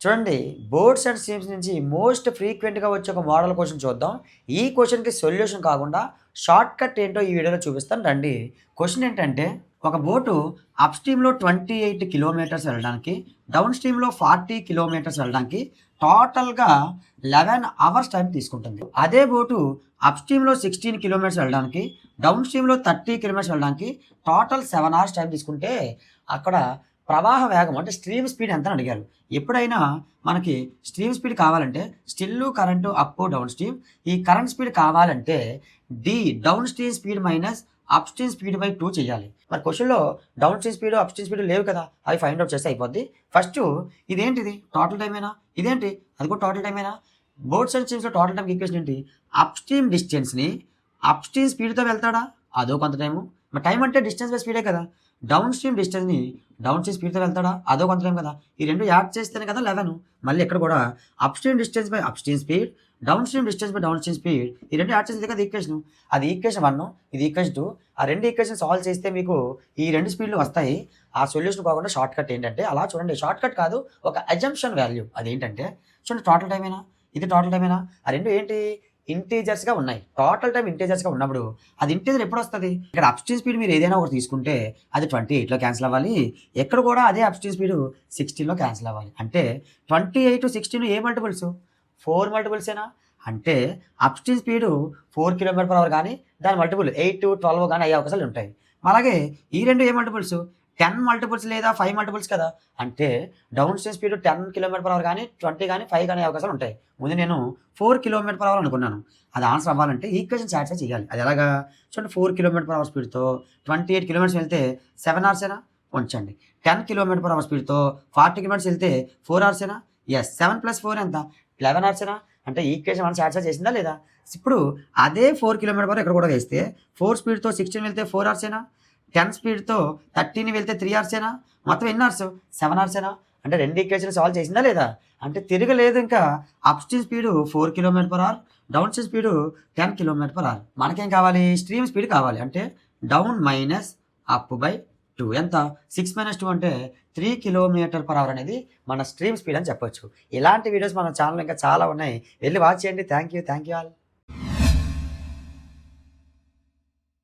చూడండి, boards and streams నుంచి most ఫ్రీక్వెంట్‌గా వచ్చే ఒక మోడల్ క్వెషన్ చూద్దాం. ఈ క్వెషన్‌కి సొల్యూషన్ కాకుండా షార్ట్ కట్ ఏంటో ఈ వీడియోలో చూపిస్తాను రండి. క్వెషన్ ఏంటంటే, ఒక బోటు అప్ స్ట్రీమ్‌లో 28 కిలోమీటర్స్ వెళ్ళడానికి, డౌన్ స్ట్రీమ్‌లో 40 కిలోమీటర్స్ వెళ్ళడానికి టోటల్‌గా 11 అవర్స్ టైం తీసుకుంటుంది. అదే బోటు అప్ స్ట్రీమ్‌లో 16 కిలోమీటర్స్ వెళ్ళడానికి, డౌన్ స్ట్రీమ్‌లో 30 కిలోమీటర్స్ వెళ్ళడానికి టోటల్ 7 అవర్స్ టైం తీసుకుంటే అక్కడ ప్రవాహ వేగం అంటే స్ట్రీమ్ స్పీడ్ ఎంత అని అడిగారు. ఎప్పుడైనా మనకి స్ట్రీమ్ స్పీడ్ కావాలంటే still current up down stream. ఈ కరెంట్ స్పీడ్ కావాలంటే down stream speed minus up stream speed by 2 చేయాలి. మరి క్వెషన్‌లో down stream speed, up stream speed లేవు కదా! అవి ఫైండ్ ఔట్ చేస్తే అయిపోద్ది. ఫస్టు ఇదేంటిది? టోటల్ టైమేనా? ఇదేంటి? అది కూడా టోటల్ టైమేనా? బోట్స్ అండ్ స్ట్రీమ్స్‌లో టోటల్ టైమ్‌కి ఈక్వేషన్ ఏంటి? అప్ స్ట్రీమ్ డిస్టెన్స్‌ని అప్ స్ట్రీమ్ స్పీడ్‌తో వెళ్తాడా? అదో కొంత టైము. మరి టైమ్ అంటే డిస్టెన్స్ బై స్పీడే కదా! డౌన్ స్ట్రీమ్ డిస్టెన్స్‌ని డౌన్ స్ట్రీమ్ స్పీడ్‌తో వెళ్తాడా? అదో కొంత టైం కదా! ఈ 2 యాడ్ చేస్తేనే కదా 11. మళ్ళీ ఇక్కడ కూడా up stream distance by up stream speed, down stream distance by down stream speed. ఈ 2 యాడ్ చేస్తే కదా ఈక్వేషన్. అది ఈక్వేషన్ 1, ఇది ఈక్వేషన్ 2. ఆ 2 ఈక్వేషన్ సాల్వ్ చేస్తే మీకు ఈ 2 స్పీడ్‌లు వస్తాయి. ఆ సొల్యూషన్ కాకుండా షార్ట్ కట్ ఏంటంటే అలా చూడండి, షార్ట్ కట్ కాదు, ఒక అజంప్షన్ వాల్యూ. అదేంటంటే చూడండి, టోటల్ టైమేనా? ఇది టోటల్ టైమేనా? ఆ 2 ఏంటి? ఇంటీజర్స్‌గా ఉన్నాయి. టోటల్ టైమ్ ఇంటీజర్స్‌గా ఉన్నప్పుడు అది ఇంటీజర్ ఎప్పుడొస్తది? ఇక్కడ అప్‌స్ట్రీమ్ స్పీడ్ మీరు ఏదైనా ఒకటి తీసుకుంటే అది 28లో క్యాన్సిల్ అవ్వాలి. ఇక్కడ కూడా అదే అప్‌స్ట్రీమ్ స్పీడ్ 16లో క్యాన్సిల్ అవ్వాలి. అంటే 28, 16 ఏ మల్టిపుల్స్? 4 మల్టిపుల్సేనా? అంటే అప్‌స్ట్రీమ్ స్పీడ్ 4 కిలోమీటర్/అవర్ గానీ, దాని మల్టిపుల్ 8, 12 గానీ అయ్యే అవకాశాలుంటాయి. అలాగే ఈ 2 ఏ మల్టిపుల్స్? 10 మల్టిపుల్స్ లేదా 5 మల్టిపుల్స్ కదా! అంటే డౌన్ స్ట్రీమ్ స్పీడ్ 10 కిలోమీటర్/అవర్ గానీ, 20 గానీ, 5 గానీ అయ్యే అవకాశాలుంటాయి. ముందు నేను 4 కిలోమీటర్/అవర్ అనుకున్నాను. అది ఆన్సర్ అవ్వాలంటే ఈక్వేషన్ సాటిస్ఫై చేయాలి. అది ఎలాగా? చూడండి, 4 కిలోమీటర్/అవర్ స్పీడ్‌తో 28 కిలోమీటర్స్ వెళ్తే 7 అవర్సేనా? ఉంచండి. 10 కిలోమీటర్/అవర్ స్పీడ్‌తో 40 కిలోమీటర్స్ వెళ్తే 4 అవర్సేనా? యెస్. 7 + 4 ఎంత? 11 అవర్సేనా? అంటే ఈక్వేషన్ 1 సాటిస్ఫై చేసిందా లేదా? ఇప్పుడు అదే 4 కిలోమీటర్/అవర్ ఇక్కడ కూడా వేస్తే 4 స్పీడ్‌తో 16 వెళ్తే 4 అవర్సేనా? 10 స్పీడ్‌తో 13 వెళ్తే 3 అవర్సేనా? మొత్తం ఎన్ని అవర్స్? 7 అవర్సేనా? అంటే 2 ఈక్వేషన్ సాల్వ్ చేసిందా లేదా? అంటే తిరగలేదు ఇంకా. Up stream speed 4 kilometre hour, down stream speed 10 kilometre hour. మనకేం కావాలి? స్ట్రీమ్ స్పీడ్ కావాలి. అంటే డౌన్ మైనస్ అప్ బై 2 ఎంత? 6 - 2 అంటే 3 కిలోమీటర్/అవర్ అనేది మన స్ట్రీమ్ స్పీడ్ అని చెప్పొచ్చు. ఇలాంటి వీడియోస్ మన ఛానల్‌లో ఇంకా చాలా ఉన్నాయి. వెళ్లి వాచ్ చేయండి. Thank you all.